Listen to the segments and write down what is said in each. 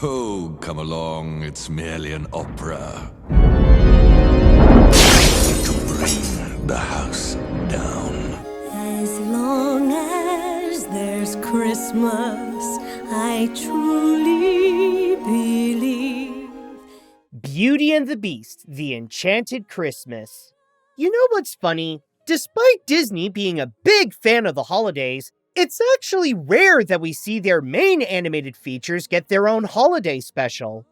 Oh, come along, it's merely an opera. To bring the house down. As long as there's Christmas, I truly believe. Beauty and the Beast, The Enchanted Christmas. You know what's funny? Despite Disney being a big fan of the holidays, it's actually rare that we see their main animated features get their own holiday special.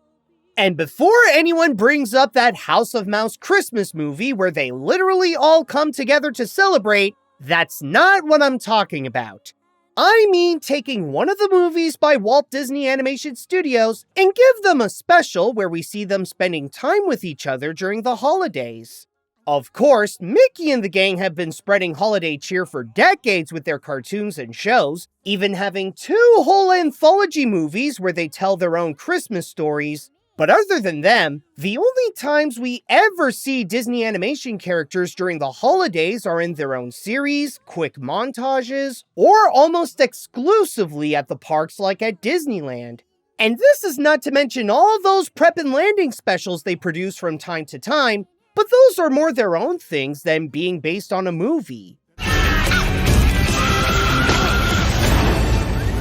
And before anyone brings up that House of Mouse Christmas movie where they literally all come together to celebrate, that's not what I'm talking about. I mean taking one of the movies by Walt Disney Animation Studios and give them a special where we see them spending time with each other during the holidays. Of course, Mickey and the gang have been spreading holiday cheer for decades with their cartoons and shows, even having 2 whole anthology movies where they tell their own Christmas stories. But other than them, the only times we ever see Disney animation characters during the holidays are in their own series, quick montages, or almost exclusively at the parks like at Disneyland. And this is not to mention all those prep and landing specials they produce from time to time, but those are more their own things than being based on a movie.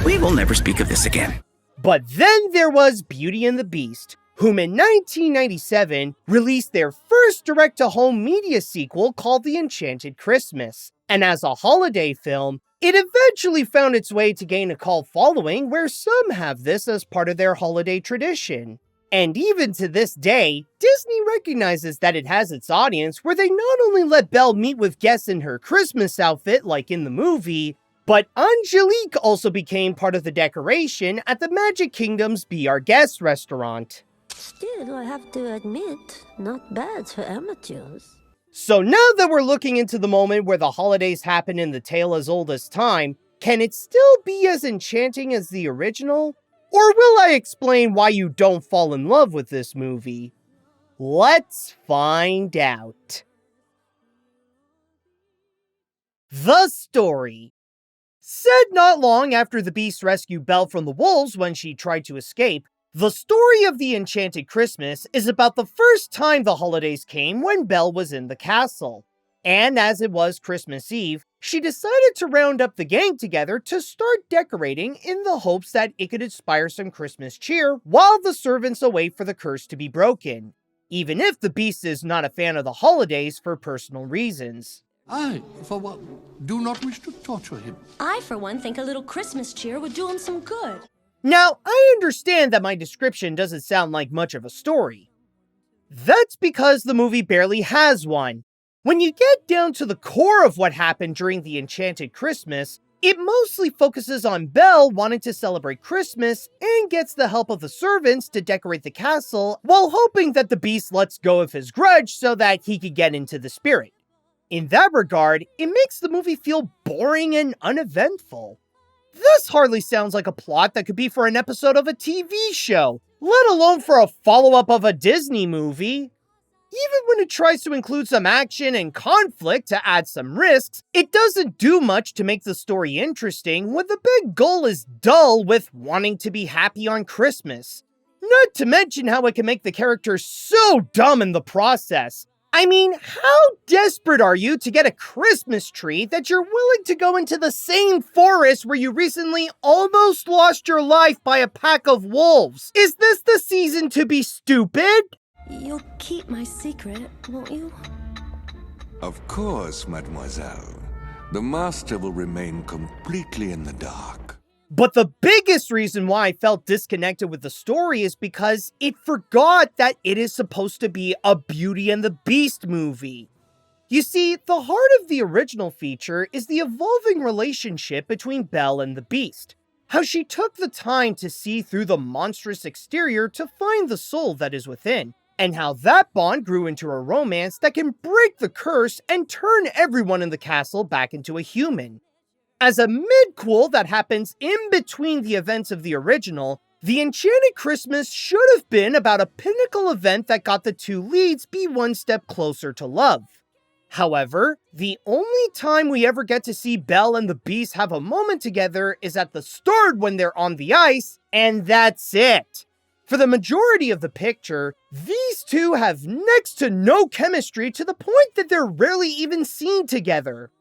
We will never speak of this again. But then there was Beauty and the Beast, whom in 1997 released their first direct-to-home media sequel called The Enchanted Christmas. And as a holiday film, it eventually found its way to gain a cult following where some have this as part of their holiday tradition. And even to this day, Disney recognizes that it has its audience where they not only let Belle meet with guests in her Christmas outfit like in the movie, but Angelique also became part of the decoration at the Magic Kingdom's Be Our Guest restaurant. Still, I have to admit, not bad for amateurs. So now that we're looking into the moment where the holidays happen in the tale as old as time, can it still be as enchanting as the original? Or will I explain why you don't fall in love with this movie? Let's find out. The story. Said not long after the Beast rescued Belle from the wolves when she tried to escape, the story of The Enchanted Christmas is about the first time the holidays came when Belle was in the castle. And as it was Christmas Eve, she decided to round up the gang together to start decorating in the hopes that it could inspire some Christmas cheer while the servants await for the curse to be broken, even if the Beast is not a fan of the holidays for personal reasons. I, for one, do not wish to torture him. I, for one, think a little Christmas cheer would do him some good. Now, I understand that my description doesn't sound like much of a story. That's because the movie barely has one. When you get down to the core of what happened during the Enchanted Christmas, it mostly focuses on Belle wanting to celebrate Christmas and gets the help of the servants to decorate the castle while hoping that the Beast lets go of his grudge so that he could get into the spirit. In that regard, it makes the movie feel boring and uneventful. This hardly sounds like a plot that could be for an episode of a TV show, let alone for a follow-up of a Disney movie. Even when it tries to include some action and conflict to add some risks, it doesn't do much to make the story interesting when the big goal is dull with wanting to be happy on Christmas. Not to mention how it can make the characters so dumb in the process. I mean, how desperate are you to get a Christmas tree that you're willing to go into the same forest where you recently almost lost your life by a pack of wolves? Is this the season to be stupid? You'll keep my secret, won't you? Of course, mademoiselle. The master will remain completely in the dark. But the biggest reason why I felt disconnected with the story is because it forgot that it is supposed to be a Beauty and the Beast movie. You see, the heart of the original feature is the evolving relationship between Belle and the Beast. How she took the time to see through the monstrous exterior to find the soul that is within, and how that bond grew into a romance that can break the curse and turn everyone in the castle back into a human. As a mid-quel that happens in between the events of the original, The Enchanted Christmas should have been about a pinnacle event that got the two leads be one step closer to love. However, the only time we ever get to see Belle and the Beast have a moment together is at the start when they're on the ice, and that's it. For the majority of the picture, these two have next to no chemistry to the point that they're rarely even seen together.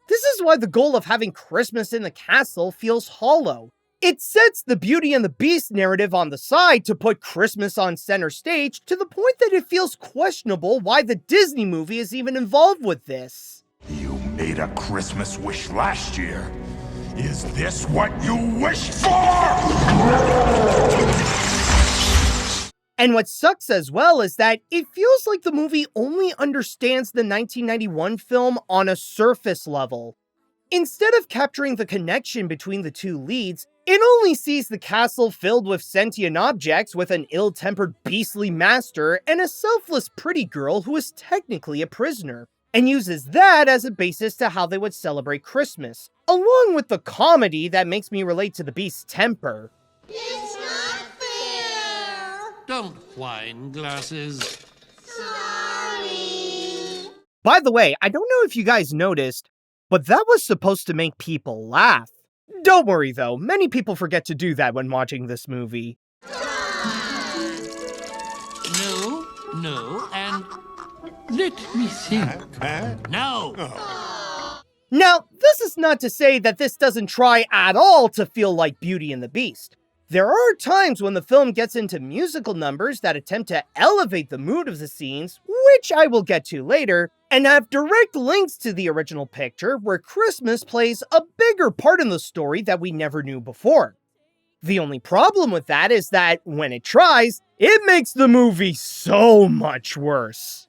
This is why the goal of having Christmas in the castle feels hollow. It sets the Beauty and the Beast narrative on the side to put Christmas on center stage to the point that it feels questionable why the Disney movie is even involved with this. You made a Christmas wish last year. Is this what you wished for? And what sucks as well is that it feels like the movie only understands the 1991 film on a surface level. Instead of capturing the connection between the two leads, it only sees the castle filled with sentient objects with an ill-tempered beastly master and a selfless pretty girl who is technically a prisoner, and uses that as a basis to how they would celebrate Christmas, along with the comedy that makes me relate to the Beast's temper. It's not fair! Don't whine, Glasses. Sorry! By the way, I don't know if you guys noticed, but that was supposed to make people laugh. Don't worry though, many people forget to do that when watching this movie. No, and let me think. No! Now, this is not to say that this doesn't try at all to feel like Beauty and the Beast. There are times when the film gets into musical numbers that attempt to elevate the mood of the scenes, which I will get to later, and have direct links to the original picture where Christmas plays a bigger part in the story that we never knew before. The only problem with that is that when it tries, it makes the movie so much worse.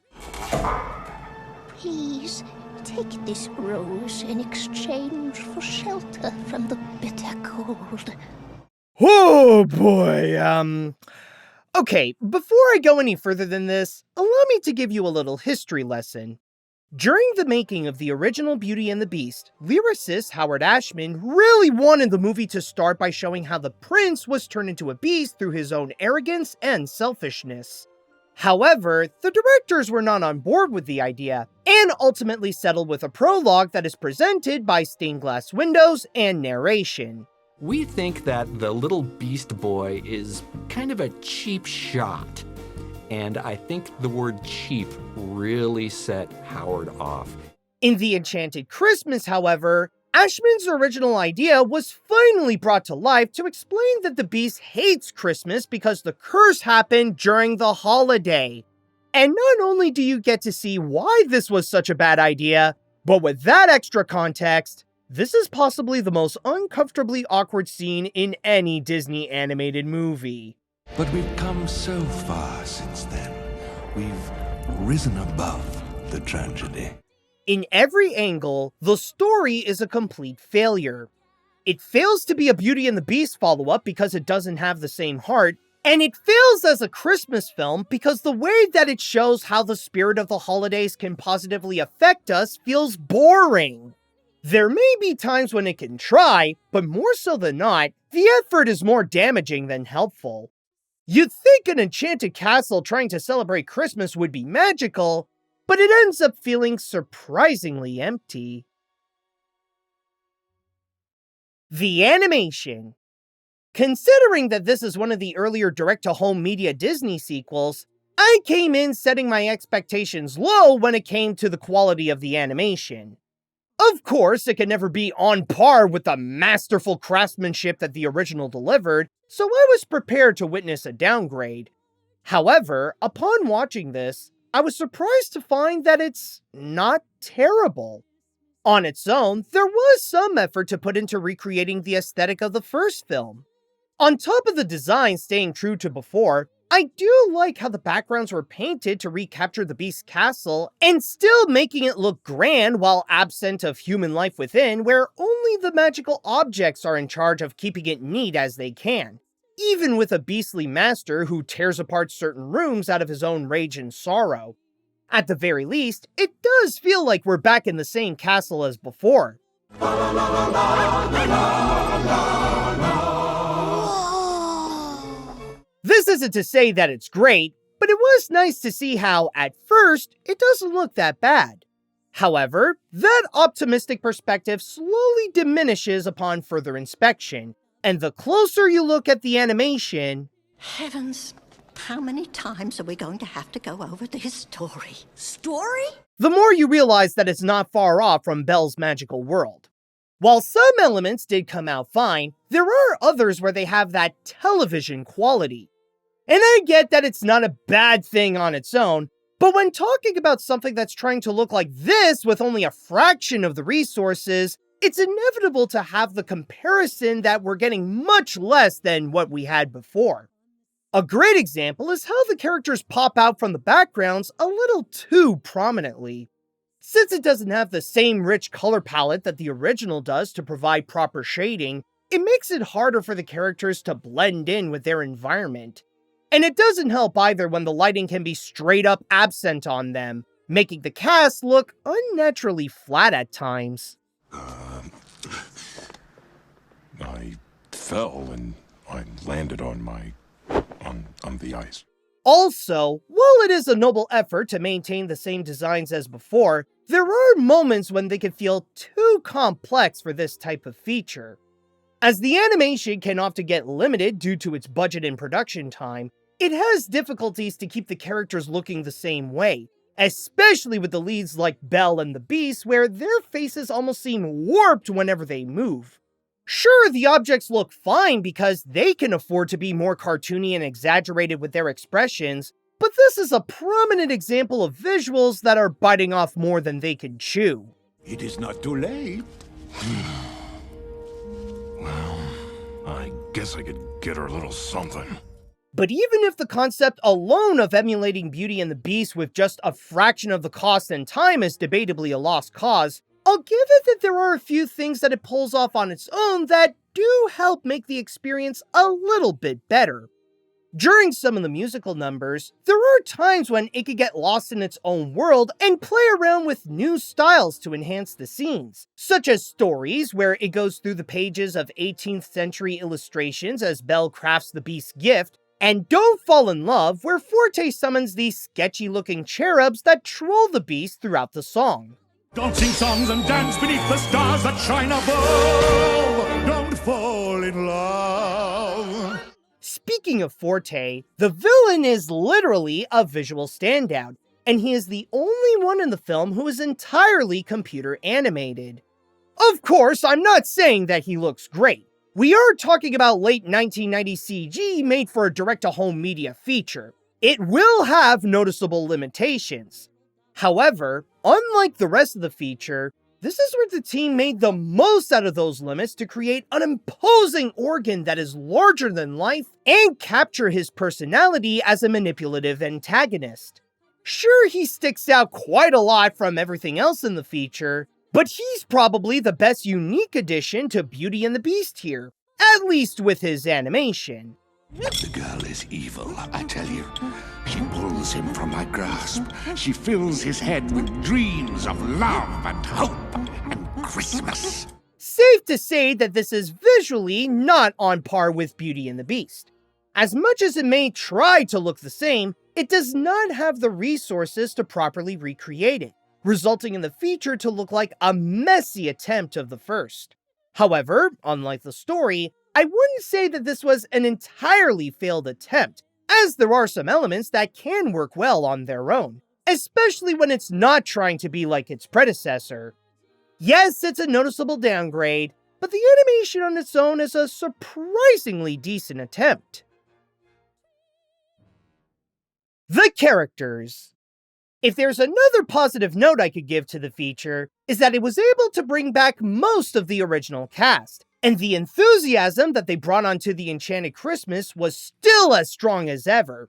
Please, take this rose in exchange for shelter from the bitter cold. Oh boy, Okay, before I go any further than this, allow me to give you a little history lesson. During the making of the original Beauty and the Beast, lyricist Howard Ashman really wanted the movie to start by showing how the prince was turned into a beast through his own arrogance and selfishness. However, the directors were not on board with the idea, and ultimately settled with a prologue that is presented by stained glass windows and narration. We think that the little beast boy is kind of a cheap shot. And I think the word cheap really set Howard off. In The Enchanted Christmas, however, Ashman's original idea was finally brought to life to explain that the beast hates Christmas because the curse happened during the holiday. And not only do you get to see why this was such a bad idea, but with that extra context, this is possibly the most uncomfortably awkward scene in any Disney animated movie. But we've come so far since then. We've risen above the tragedy. In every angle, the story is a complete failure. It fails to be a Beauty and the Beast follow-up because it doesn't have the same heart, and it fails as a Christmas film because the way that it shows how the spirit of the holidays can positively affect us feels boring. There may be times when it can try, but more so than not, the effort is more damaging than helpful. You'd think an enchanted castle trying to celebrate Christmas would be magical, but it ends up feeling surprisingly empty. The animation. Considering that this is one of the earlier direct-to-home media Disney sequels, I came in setting my expectations low when it came to the quality of the animation. Of course, it can never be on par with the masterful craftsmanship that the original delivered, so I was prepared to witness a downgrade. However, upon watching this, I was surprised to find that it's not terrible. On its own, there was some effort to put into recreating the aesthetic of the first film. On top of the design staying true to before, I do like how the backgrounds were painted to recapture the Beast's castle, and still making it look grand while absent of human life within, where only the magical objects are in charge of keeping it neat as they can, even with a beastly master who tears apart certain rooms out of his own rage and sorrow. At the very least, it does feel like we're back in the same castle as before. This isn't to say that it's great, but it was nice to see how, at first, it doesn't look that bad. However, that optimistic perspective slowly diminishes upon further inspection, and the closer you look at the animation, Heavens, how many times are we going to have to go over this story? Story? The more you realize that it's not far off from Belle's magical world. While some elements did come out fine, there are others where they have that television quality. And I get that it's not a bad thing on its own, but when talking about something that's trying to look like this with only a fraction of the resources, it's inevitable to have the comparison that we're getting much less than what we had before. A great example is how the characters pop out from the backgrounds a little too prominently. Since it doesn't have the same rich color palette that the original does to provide proper shading, it makes it harder for the characters to blend in with their environment. And it doesn't help either when the lighting can be straight up absent on them, making the cast look unnaturally flat at times. I fell and I landed on the ice. Also, while it is a noble effort to maintain the same designs as before, there are moments when they can feel too complex for this type of feature. As the animation can often get limited due to its budget and production time, it has difficulties to keep the characters looking the same way, especially with the leads like Belle and the Beast, where their faces almost seem warped whenever they move. Sure, the objects look fine because they can afford to be more cartoony and exaggerated with their expressions, but this is a prominent example of visuals that are biting off more than they can chew. It is not too late. Well, I guess I could get her a little something. But even if the concept alone of emulating Beauty and the Beast with just a fraction of the cost and time is debatably a lost cause, I'll give it that there are a few things that it pulls off on its own that do help make the experience a little bit better. During some of the musical numbers, there are times when it could get lost in its own world and play around with new styles to enhance the scenes, such as Stories, where it goes through the pages of 18th century illustrations as Belle crafts the Beast's gift, and Don't Fall in Love, where Forte summons these sketchy-looking cherubs that troll the Beast throughout the song. Don't sing songs and dance beneath the stars that shine above. Don't fall in love. Speaking of Forte, the villain is literally a visual standout, and he is the only one in the film who is entirely computer animated. Of course, I'm not saying that he looks great. We are talking about late 1990 CG made for a direct-to-home media feature. It will have noticeable limitations. However, unlike the rest of the feature, this is where the team made the most out of those limits to create an imposing organ that is larger than life and capture his personality as a manipulative antagonist. Sure, he sticks out quite a lot from everything else in the feature, but he's probably the best unique addition to Beauty and the Beast here, at least with his animation. The girl is evil, I tell you. She pulls him from my grasp. She fills his head with dreams of love and hope and Christmas. Safe to say that this is visually not on par with Beauty and the Beast. As much as it may try to look the same, it does not have the resources to properly recreate it, resulting in the feature to look like a messy attempt of the first. However, unlike the story, I wouldn't say that this was an entirely failed attempt, as there are some elements that can work well on their own, especially when it's not trying to be like its predecessor. Yes, it's a noticeable downgrade, but the animation on its own is a surprisingly decent attempt. The characters. If there's another positive note I could give to the feature, is that it was able to bring back most of the original cast, and the enthusiasm that they brought onto the Enchanted Christmas was still as strong as ever.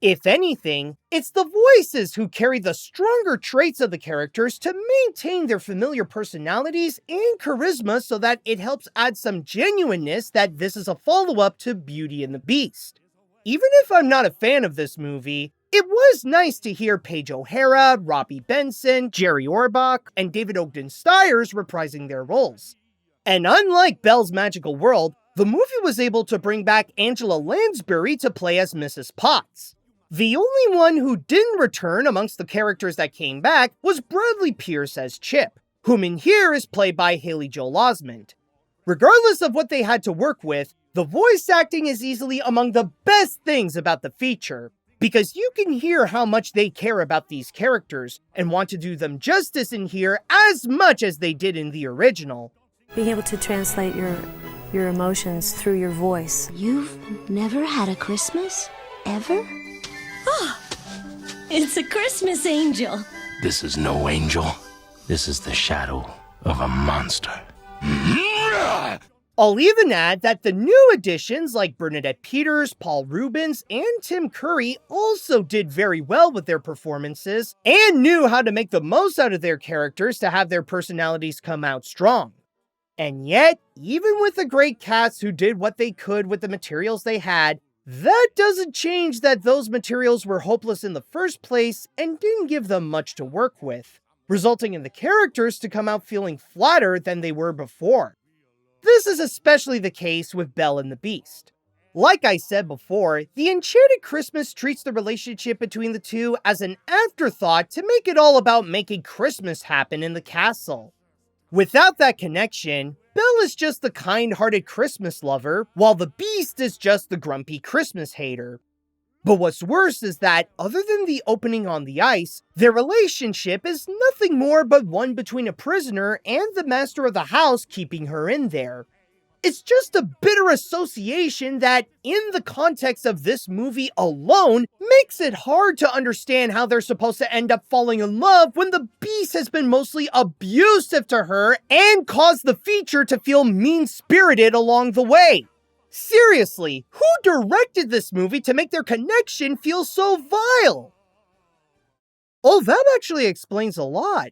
If anything, it's the voices who carry the stronger traits of the characters to maintain their familiar personalities and charisma so that it helps add some genuineness that this is a follow-up to Beauty and the Beast. Even if I'm not a fan of this movie, it was nice to hear Paige O'Hara, Robbie Benson, Jerry Orbach, and David Ogden Stiers reprising their roles. And unlike Belle's Magical World, the movie was able to bring back Angela Lansbury to play as Mrs. Potts. The only one who didn't return amongst the characters that came back was Bradley Pierce as Chip, whom in here is played by Haley Joel Osment. Regardless of what they had to work with, The voice acting is easily among the best things about the feature, because you can hear how much they care about these characters and want to do them justice in here as much as they did in the original. Being able to translate your emotions through your voice. You've never had a Christmas? Ever? It's a Christmas angel. This is no angel. This is the shadow of a monster. I'll even add that the new additions like Bernadette Peters, Paul Rubens, and Tim Curry also did very well with their performances and knew how to make the most out of their characters to have their personalities come out strong. And yet, even with a great cast who did what they could with the materials they had, that doesn't change that those materials were hopeless in the first place and didn't give them much to work with, resulting in the characters to come out feeling flatter than they were before. This is especially the case with Belle and the Beast. Like I said before, the Enchanted Christmas treats the relationship between the two as an afterthought to make it all about making Christmas happen in the castle. Without that connection, Belle is just the kind-hearted Christmas lover, while the Beast is just the grumpy Christmas hater. But what's worse is that, other than the opening on the ice, their relationship is nothing more but one between a prisoner and the master of the house keeping her in there. It's just a bitter association that, in the context of this movie alone, makes it hard to understand how they're supposed to end up falling in love when the Beast has been mostly abusive to her and caused the feature to feel mean-spirited along the way. Seriously, who directed this movie to make their connection feel so vile? Oh, that actually explains a lot.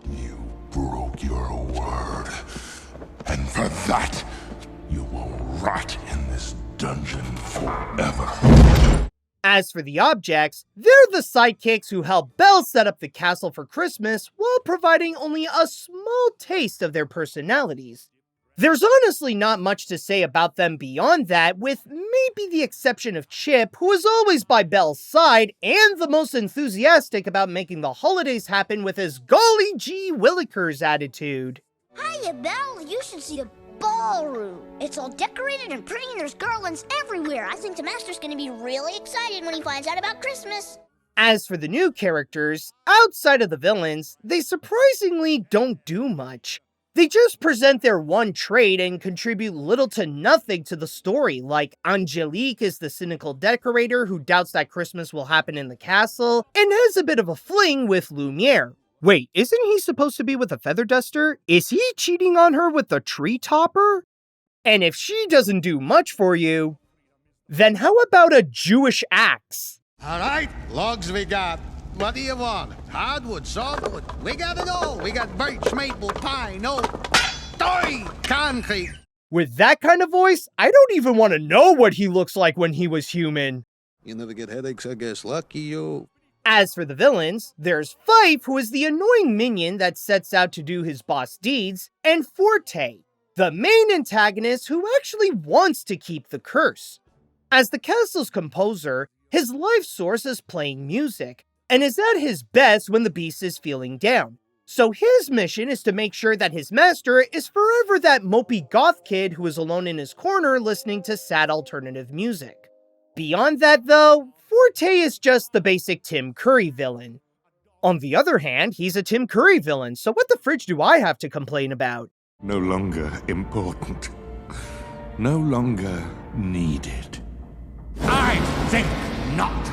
You broke your word, and for that, you will rot in this dungeon forever. As for the objects, they're the sidekicks who help Belle set up the castle for Christmas while providing only a small taste of their personalities. There's honestly not much to say about them beyond that, with maybe the exception of Chip, who is always by Belle's side and the most enthusiastic about making the holidays happen with his golly gee willikers attitude. Hiya, Belle. You should see the ballroom. It's all decorated and pretty and there's garlands everywhere. I think the master's gonna be really excited when he finds out about Christmas. As for the new characters, outside of the villains, they surprisingly don't do much. They just present their one trait and contribute little to nothing to the story, like Angelique is the cynical decorator who doubts that Christmas will happen in the castle, and has a bit of a fling with Lumiere. Wait, isn't he supposed to be with a feather duster? Is he cheating on her with the tree topper? And if she doesn't do much for you, then how about a Jewish axe? All right, logs we got. What do you want? Hardwood, softwood? We got it all. We got birch, maple, pine, oak, concrete. With that kind of voice, I don't even want to know what he looks like when he was human. You never get headaches, I guess. Lucky you. As for the villains, there's Fife, who is the annoying minion that sets out to do his boss deeds, and Forte, the main antagonist who actually wants to keep the curse. As the castle's composer, his life source is playing music, and is at his best when the Beast is feeling down. So his mission is to make sure that his master is forever that mopey goth kid who is alone in his corner listening to sad alternative music. Beyond that though, Forte is just the basic Tim Curry villain. On the other hand, he's a Tim Curry villain, so what the fridge do I have to complain about? No longer important. No longer needed. I think not.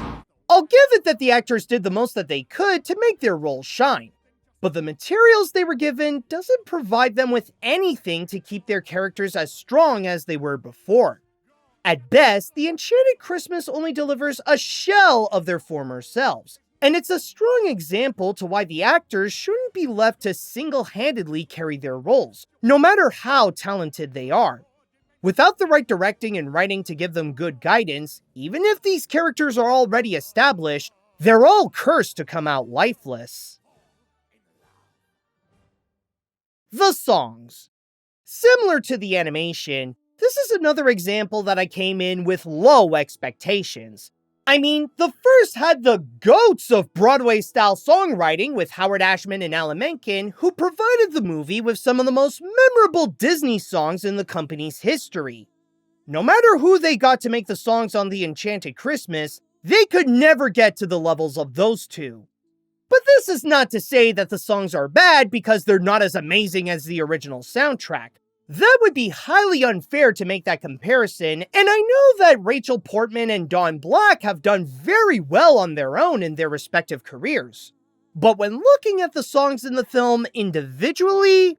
I'll give it that the actors did the most that they could to make their roles shine, but the materials they were given doesn't provide them with anything to keep their characters as strong as they were before. At best, the Enchanted Christmas only delivers a shell of their former selves, and it's a strong example to why the actors shouldn't be left to single-handedly carry their roles, no matter how talented they are. Without the right directing and writing to give them good guidance, even if these characters are already established, they're all cursed to come out lifeless. The songs. Similar to the animation, this is another example that I came in with low expectations. I mean, the first had the goats of Broadway-style songwriting with Howard Ashman and Alan Menken, who provided the movie with some of the most memorable Disney songs in the company's history. No matter who they got to make the songs on the Enchanted Christmas, they could never get to the levels of those two. But this is not to say that the songs are bad because they're not as amazing as the original soundtrack. That would be highly unfair to make that comparison, and I know that Rachel Portman and Don Black have done very well on their own in their respective careers. But when looking at the songs in the film individually,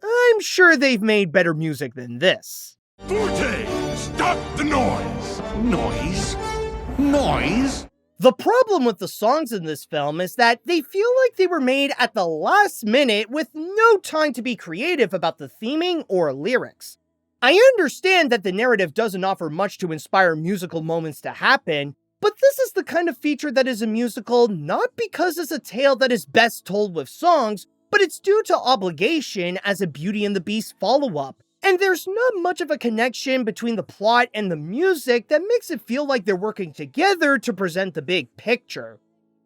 I'm sure they've made better music than this. Forte, stop the noise! Noise? Noise? The problem with the songs in this film is that they feel like they were made at the last minute with no time to be creative about the theming or lyrics. I understand that the narrative doesn't offer much to inspire musical moments to happen, but this is the kind of feature that is a musical not because it's a tale that is best told with songs, but it's due to obligation as a Beauty and the Beast follow-up. And there's not much of a connection between the plot and the music that makes it feel like they're working together to present the big picture.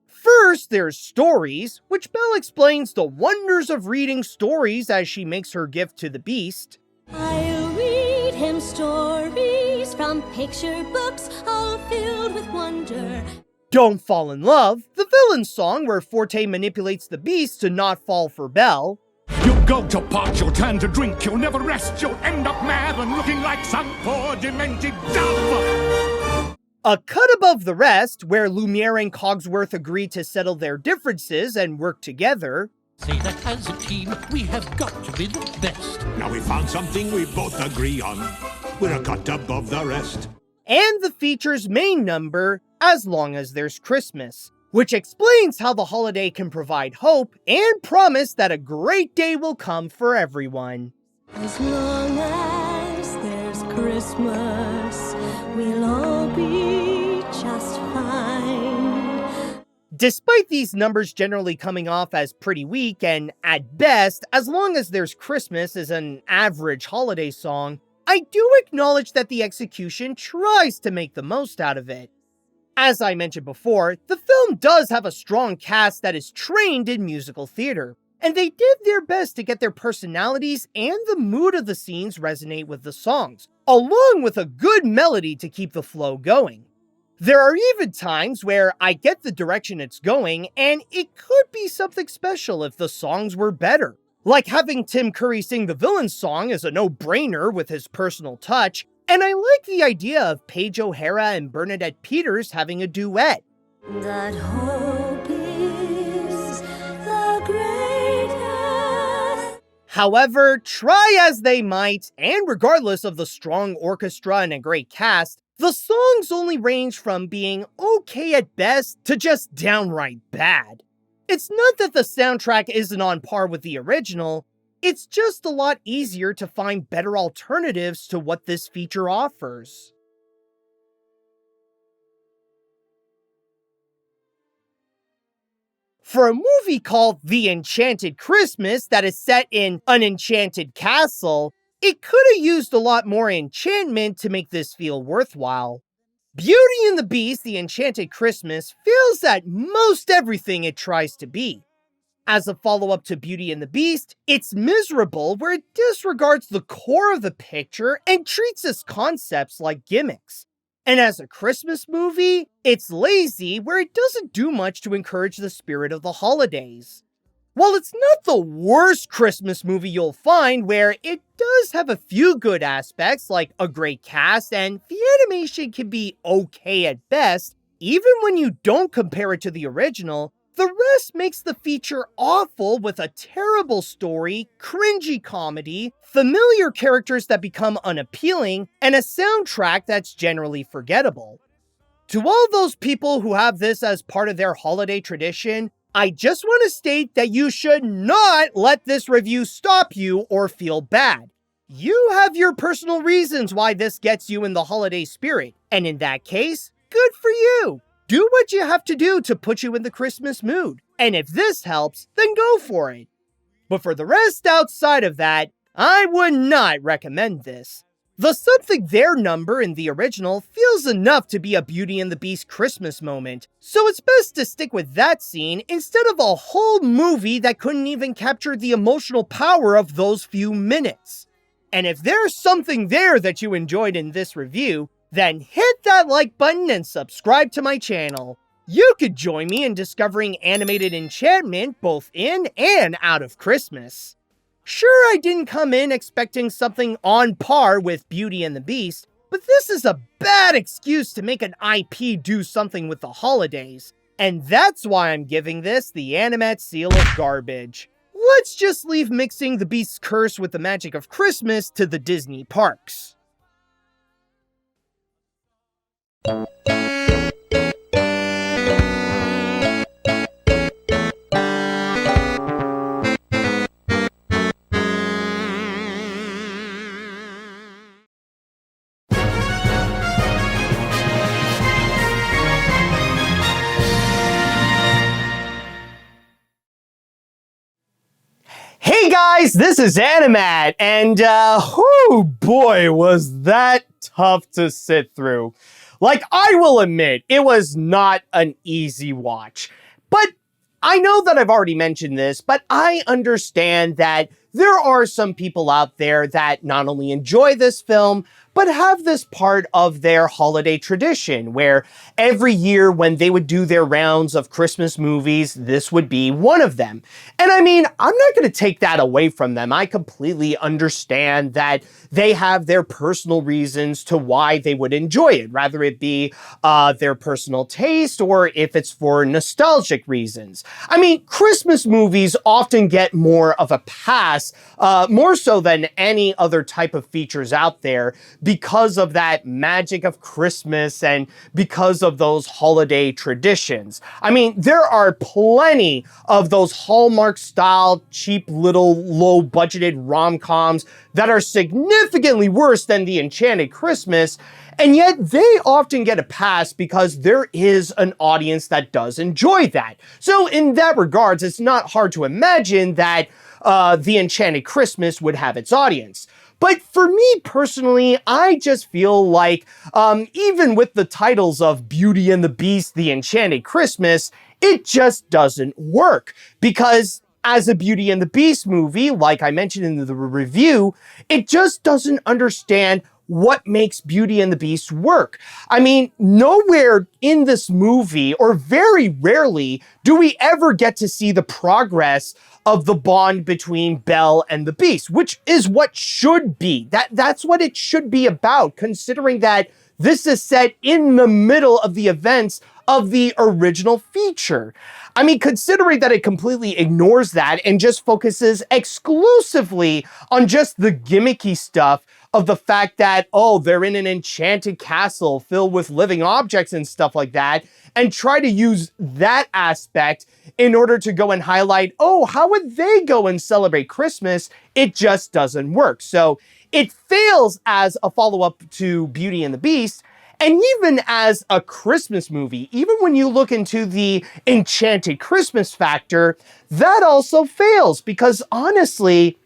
First, there's stories, which Belle explains the wonders of reading stories as she makes her gift to the Beast. I'll read him stories from picture books all filled with wonder. Don't Fall in Love, the villain's song where Forte manipulates the Beast to not fall for Belle. You'll go to pot, you'll turn to drink, you'll never rest, you'll end up mad and looking like some poor demented dove. A Cut Above the Rest, where Lumiere and Cogsworth agree to settle their differences and work together. Say that as a team, we have got to be the best. Now we found something we both agree on. We're a cut above the rest. And the feature's main number, As Long as There's Christmas, which explains how the holiday can provide hope and promise that a great day will come for everyone. As long as there's Christmas, we'll all be just fine. Despite these numbers generally coming off as pretty weak and, at best, As Long as There's Christmas is an average holiday song, I do acknowledge that the execution tries to make the most out of it. As I mentioned before, the film does have a strong cast that is trained in musical theater, and they did their best to get their personalities and the mood of the scenes resonate with the songs, along with a good melody to keep the flow going. There are even times where I get the direction it's going, and it could be something special if the songs were better. Like having Tim Curry sing the villain's song is a no-brainer with his personal touch, and I like the idea of Paige O'Hara and Bernadette Peters having a duet. That hope is the greatest. However, try as they might, and regardless of the strong orchestra and a great cast, the songs only range from being okay at best to just downright bad. It's not that the soundtrack isn't on par with the original, it's just a lot easier to find better alternatives to what this feature offers. For a movie called The Enchanted Christmas that is set in an enchanted castle, it could have used a lot more enchantment to make this feel worthwhile. Beauty and the Beast, The Enchanted Christmas feels at most everything it tries to be. As a follow-up to Beauty and the Beast, it's miserable where it disregards the core of the picture and treats its concepts like gimmicks. And as a Christmas movie, it's lazy where it doesn't do much to encourage the spirit of the holidays. While it's not the worst Christmas movie you'll find, where it does have a few good aspects like a great cast and the animation can be okay at best, even when you don't compare it to the original, the rest makes the feature awful with a terrible story, cringy comedy, familiar characters that become unappealing, and a soundtrack that's generally forgettable. To all those people who have this as part of their holiday tradition, I just want to state that you should not let this review stop you or feel bad. You have your personal reasons why this gets you in the holiday spirit, and in that case, good for you. Do what you have to do to put you in the Christmas mood, and if this helps, then go for it. But for the rest outside of that, I would not recommend this. The Something There number in the original feels enough to be a Beauty and the Beast Christmas moment, so it's best to stick with that scene instead of a whole movie that couldn't even capture the emotional power of those few minutes. And if there's something there that you enjoyed in this review, then hit that like button and subscribe to my channel. You could join me in discovering animated enchantment both in and out of Christmas. Sure, I didn't come in expecting something on par with Beauty and the Beast, but this is a bad excuse to make an IP do something with the holidays. And that's why I'm giving this the Animat seal of garbage. Let's just leave mixing the Beast's curse with the magic of Christmas to the Disney parks. Hey guys, this is Animat, and oh boy, was that tough to sit through. Like, I will admit, it was not an easy watch. But I know that I've already mentioned this, but I understand that there are some people out there that not only enjoy this film, but have this part of their holiday tradition, where every year when they would do their rounds of Christmas movies, this would be one of them. And I mean, I'm not going to take that away from them. I completely understand that they have their personal reasons to why they would enjoy it, rather it be their personal taste or if it's for nostalgic reasons. I mean, Christmas movies often get more of a pass, more so than any other type of features out there, because of that magic of Christmas and because of those holiday traditions. I mean, there are plenty of those Hallmark-style, cheap little low-budgeted rom-coms that are significantly worse than the Enchanted Christmas, and yet they often get a pass because there is an audience that does enjoy that. So in that regards, it's not hard to imagine that the Enchanted Christmas would have its audience. But for me personally, I just feel like even with the titles of Beauty and the Beast, The Enchanted Christmas, it just doesn't work. Because as a Beauty and the Beast movie, like I mentioned in the review, it just doesn't understand what makes Beauty and the Beast work. I mean, nowhere in this movie, or very rarely, do we ever get to see the progress of the bond between Belle and the Beast, which is what should be. That's what it should be about, considering that this is set in the middle of the events of the original feature. I mean, considering that it completely ignores that and just focuses exclusively on just the gimmicky stuff of the fact that, oh, they're in an enchanted castle filled with living objects and stuff like that, and try to use that aspect in order to go and highlight, oh, how would they go and celebrate Christmas? It just doesn't work. So it fails as a follow-up to Beauty and the Beast, and even as a Christmas movie, even when you look into the Enchanted Christmas factor, that also fails because honestly,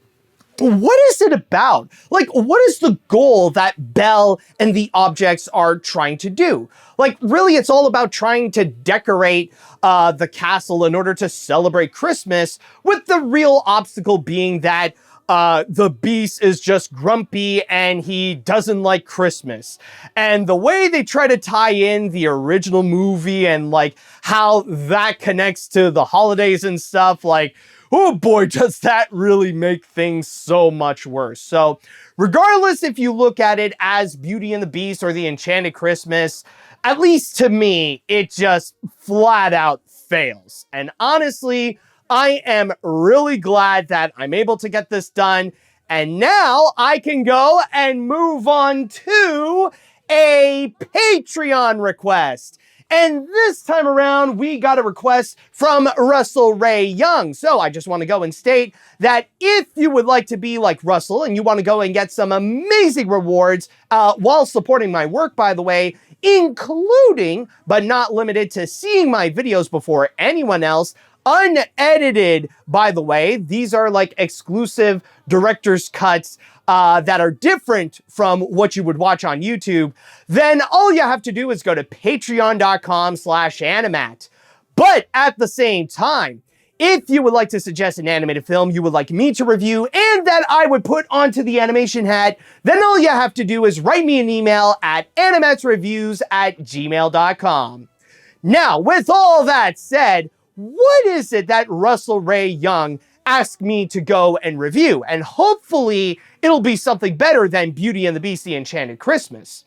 what is it about? Like, what is the goal that Belle and the objects are trying to do? Like, really, it's all about trying to decorate the castle in order to celebrate Christmas, with the real obstacle being that the Beast is just grumpy and he doesn't like Christmas. And the way they try to tie in the original movie and like how that connects to the holidays and stuff, like, oh boy, does that really make things so much worse. So regardless if you look at it as Beauty and the Beast or the Enchanted Christmas, at least to me, it just flat out fails. And honestly, I am really glad that I'm able to get this done. And now I can go and move on to a Patreon request. And this time around, we got a request from Russell Ray Young. So I just want to go and state that if you would like to be like Russell and you want to go and get some amazing rewards while supporting my work, by the way, including but not limited to seeing my videos before anyone else, unedited, by the way, these are like exclusive director's cuts that are different from what you would watch on YouTube, then all you have to do is go to patreon.com/animat. But at the same time, If you would like to suggest an animated film you would like me to review and that I would put onto the animation hat, then all you have to do is write me an email at animatsreviews@gmail.com. Now, with all that said, what is it that Russell Ray Young asked me to go and review? And hopefully it'll be something better than Beauty and the Beast, The Enchanted Christmas.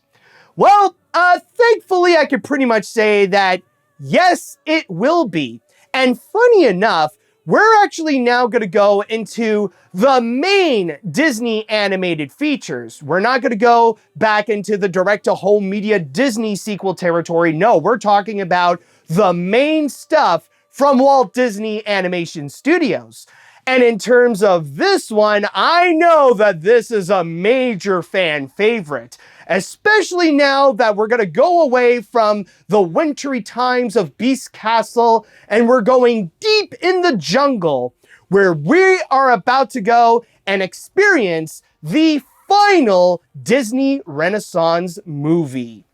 Well, thankfully I could pretty much say that yes, it will be. And funny enough, we're actually now going to go into the main Disney animated features. We're not going to go back into the direct-to-home media Disney sequel territory. No, we're talking about the main stuff from Walt Disney Animation Studios. And in terms of this one, I know that this is a major fan favorite, especially now that we're going to go away from the wintry times of Beast Castle and we're going deep in the jungle where we are about to go and experience the final Disney Renaissance movie.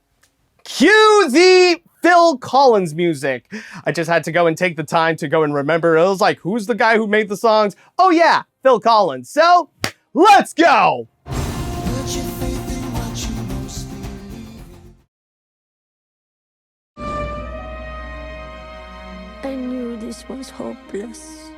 Cue the Phil Collins music. I just had to go and take the time to go and remember. It was like, who's the guy who made the songs? Oh yeah, Phil Collins. So, let's go! I knew this was hopeless.